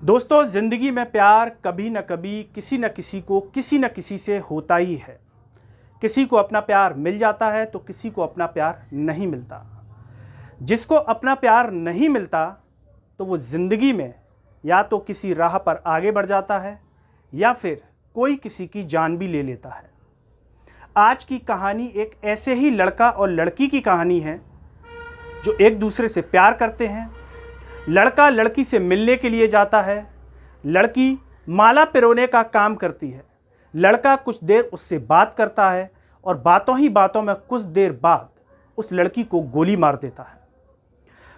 दोस्तों, ज़िंदगी में प्यार कभी न कभी किसी न किसी को किसी न किसी से होता ही है। किसी को अपना प्यार मिल जाता है तो किसी को अपना प्यार नहीं मिलता। जिसको अपना प्यार नहीं मिलता तो वो ज़िंदगी में या तो किसी राह पर आगे बढ़ जाता है या फिर कोई किसी की जान भी ले लेता है। आज की कहानी एक ऐसे ही लड़का और लड़की की कहानी है जो एक दूसरे से प्यार करते हैं। लड़का लड़की से मिलने के लिए जाता है, लड़की माला पिरोने का काम करती है। लड़का कुछ देर उससे बात करता है और बातों ही बातों में कुछ देर बाद उस लड़की को गोली मार देता है।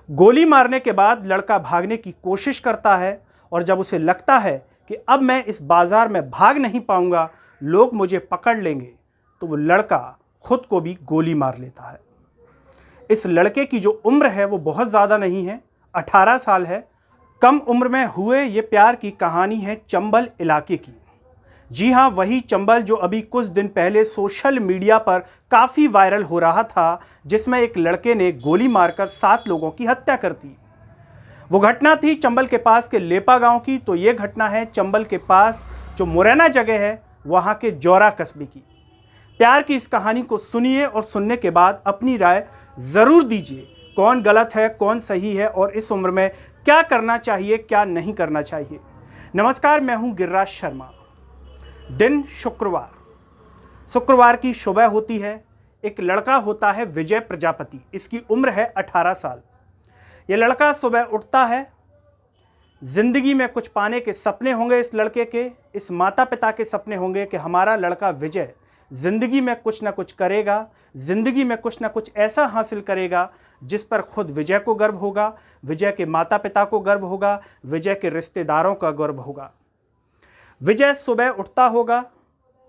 गोली मारने के बाद लड़का भागने की कोशिश करता है और जब उसे लगता है कि अब मैं इस बाजार में भाग नहीं पाऊंगा, लोग मुझे पकड़ लेंगे, तो वो लड़का खुद को भी गोली मार लेता है। इस लड़के की जो उम्र है वो बहुत ज़्यादा नहीं है, 18 साल है। कम उम्र में हुए ये प्यार की कहानी है चंबल इलाके की। जी हाँ, वही चंबल जो अभी कुछ दिन पहले सोशल मीडिया पर काफ़ी वायरल हो रहा था, जिसमें एक लड़के ने गोली मारकर 7 लोगों की हत्या कर दी। वो घटना थी चंबल के पास के लेपा गांव की। तो ये घटना है चंबल के पास जो मुरैना जगह है वहाँ के जौरा कस्बे की। प्यार की इस कहानी को सुनिए और सुनने के बाद अपनी राय ज़रूर दीजिए। कौन गलत है, कौन सही है और इस उम्र में क्या करना चाहिए, क्या नहीं करना चाहिए। नमस्कार, मैं हूं गिरिराज शर्मा। दिन शुक्रवार की सुबह होती है। एक लड़का होता है विजय प्रजापति। इसकी उम्र है 18 साल। यह लड़का सुबह उठता है। जिंदगी में कुछ पाने के सपने होंगे इस लड़के के। इस माता पिता के सपने होंगे कि हमारा लड़का विजय जिंदगी में कुछ ना कुछ करेगा, जिंदगी में कुछ ना कुछ ऐसा हासिल करेगा जिस पर खुद विजय को गर्व होगा, विजय के माता पिता को गर्व होगा, विजय के रिश्तेदारों का गर्व होगा। विजय सुबह उठता होगा,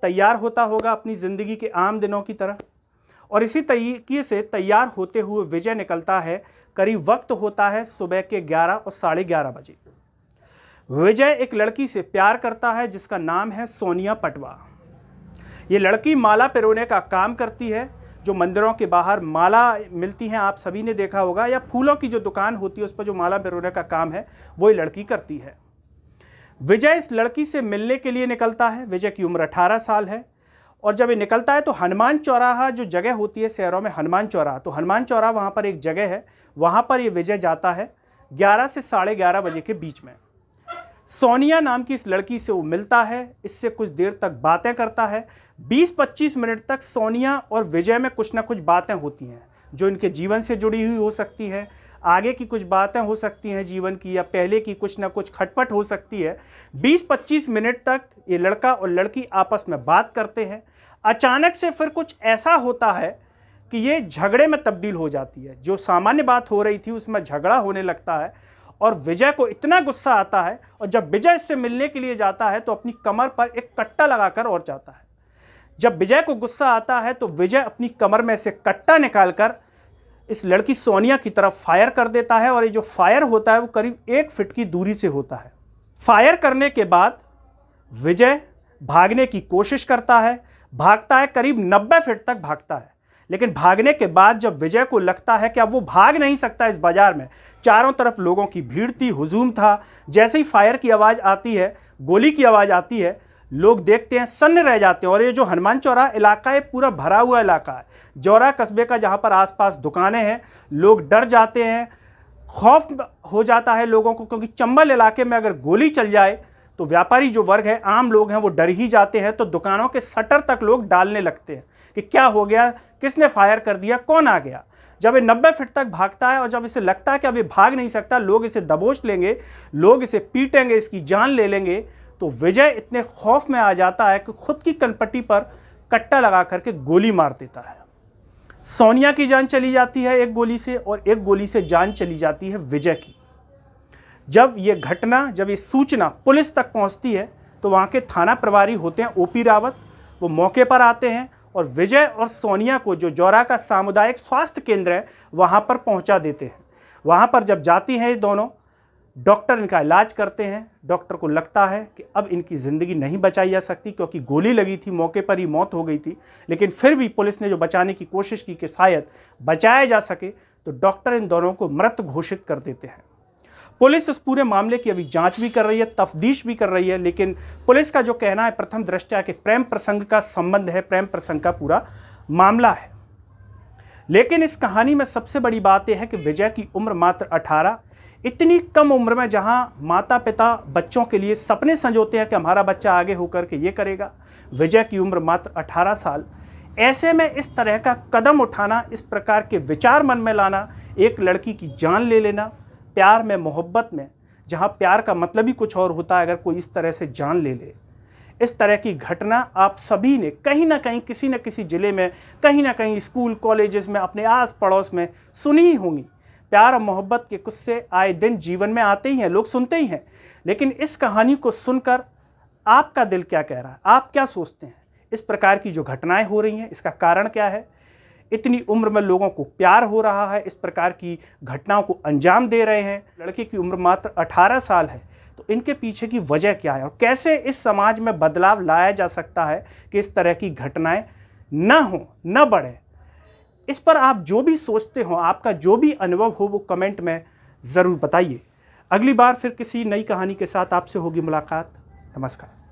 तैयार होता होगा अपनी ज़िंदगी के आम दिनों की तरह, और इसी तरीके से तैयार होते हुए विजय निकलता है। करीब वक्त होता है सुबह के 11 और साढ़े 11 बजे। विजय एक लड़की से प्यार करता है जिसका नाम है सोनिया पटवा। ये लड़की माला पिरोने का काम करती है। जो मंदिरों के बाहर माला मिलती हैं, आप सभी ने देखा होगा, या फूलों की जो दुकान होती है उस पर जो माला पिरोने का काम है वो ये लड़की करती है। विजय इस लड़की से मिलने के लिए निकलता है। विजय की उम्र 18 साल है और जब ये निकलता है तो हनुमान चौराहा जो जगह होती है शहरों में, हनुमान चौराहा, तो हनुमान चौराहा वहाँ पर एक जगह है, वहाँ पर ये विजय जाता है 11 से साढ़े 11 बजे के बीच में। सोनिया नाम की इस लड़की से वो मिलता है, इससे कुछ देर तक बातें करता है। 20-25 मिनट तक सोनिया और विजय में कुछ ना कुछ बातें होती हैं जो इनके जीवन से जुड़ी हुई हो सकती है, आगे की कुछ बातें हो सकती हैं जीवन की, या पहले की कुछ ना कुछ खटपट हो सकती है। 20-25 मिनट तक ये लड़का और लड़की आपस में बात करते हैं। अचानक से फिर कुछ ऐसा होता है कि ये झगड़े में तब्दील हो जाती है। जो सामान्य बात हो रही थी उसमें झगड़ा होने लगता है और विजय को इतना गुस्सा आता है, और जब विजय इससे मिलने के लिए जाता है तो अपनी कमर पर एक कट्टा लगाकर और जाता है। जब विजय को गुस्सा आता है तो विजय अपनी कमर में से कट्टा निकालकर इस लड़की सोनिया की तरफ फायर कर देता है, और ये जो फायर होता है वो करीब 1 फीट की दूरी से होता है। फायर करने के बाद विजय भागने की कोशिश करता है, भागता है, करीब 90 फीट तक भागता है। लेकिन भागने के बाद जब विजय को लगता है कि अब वो भाग नहीं सकता, इस बाजार में चारों तरफ लोगों की भीड़ थी, हुजूम था, जैसे ही फायर की आवाज़ आती है, गोली की आवाज़ आती है, लोग देखते हैं, सन्न रह जाते हैं। और ये जो हनुमान चौराहा इलाका है पूरा भरा हुआ इलाका है, जौरा कस्बे का, जहाँ पर आसपास दुकानें हैं। लोग डर जाते हैं, खौफ हो जाता है लोगों को, क्योंकि चंबल इलाके में अगर गोली चल जाए तो व्यापारी जो वर्ग है, आम लोग हैं, वो डर ही जाते हैं। तो दुकानों के शटर तक लोग डालने लगते हैं कि क्या हो गया, किसने फायर कर दिया, कौन आ गया। जब ये 90 फीट तक भागता है और जब इसे लगता है कि अब ये भाग नहीं सकता, लोग इसे दबोच लेंगे, लोग इसे पीटेंगे, इसकी जान ले लेंगे, तो विजय इतने खौफ में आ जाता है कि खुद की कनपट्टी पर कट्टा लगा करके गोली मार देता है। सोनिया की जान चली जाती है एक गोली से, और एक गोली से जान चली जाती है विजय की। जब ये सूचना पुलिस तक पहुंचती है तो वहाँ के थाना प्रभारी होते हैं ओपी रावत, वो मौके पर आते हैं और विजय और सोनिया को जो जौरा का सामुदायिक स्वास्थ्य केंद्र है वहाँ पर पहुँचा देते हैं। वहाँ पर जब जाती हैं ये दोनों, डॉक्टर इनका इलाज करते हैं। डॉक्टर को लगता है कि अब इनकी ज़िंदगी नहीं बचाई जा सकती, क्योंकि गोली लगी थी, मौके पर ही मौत हो गई थी। लेकिन फिर भी पुलिस ने जो बचाने की कोशिश की कि शायद बचाया जा सके, तो डॉक्टर इन दोनों को मृत घोषित कर देते हैं। पुलिस इस पूरे मामले की अभी जांच भी कर रही है, तफ्तीश भी कर रही है, लेकिन पुलिस का जो कहना है प्रथम दृष्टया कि प्रेम प्रसंग का संबंध है, प्रेम प्रसंग का पूरा मामला है। लेकिन इस कहानी में सबसे बड़ी बात यह है कि विजय की उम्र मात्र 18। इतनी कम उम्र में जहां माता पिता बच्चों के लिए सपने संजोते हैं कि हमारा बच्चा आगे होकर के ये करेगा, विजय की उम्र मात्र 18 साल। ऐसे में इस तरह का कदम उठाना, इस प्रकार के विचार मन में लाना, एक लड़की की जान ले लेना, प्यार में, मोहब्बत में, जहां प्यार का मतलब ही कुछ और होता है, अगर कोई इस तरह से जान ले ले, इस तरह की घटना आप सभी ने कहीं ना कहीं, किसी न किसी ज़िले में, कहीं ना कहीं स्कूल कॉलेजेस में, अपने आस पड़ोस में सुनी ही होंगी। प्यार और मोहब्बत के किस्से आए दिन जीवन में आते ही हैं, लोग सुनते ही हैं। लेकिन इस कहानी को सुनकर आपका दिल क्या कह रहा है, आप क्या सोचते हैं? इस प्रकार की जो घटनाएं हो रही हैं, इसका कारण क्या है? इतनी उम्र में लोगों को प्यार हो रहा है, इस प्रकार की घटनाओं को अंजाम दे रहे हैं। लड़के की उम्र मात्र 18 साल है, तो इनके पीछे की वजह क्या है और कैसे इस समाज में बदलाव लाया जा सकता है कि इस तरह की घटनाएं न हो, न बढ़े? इस पर आप जो भी सोचते हो, आपका जो भी अनुभव हो, वो कमेंट में ज़रूर बताइए। अगली बार फिर किसी नई कहानी के साथ आपसे होगी मुलाकात। नमस्कार।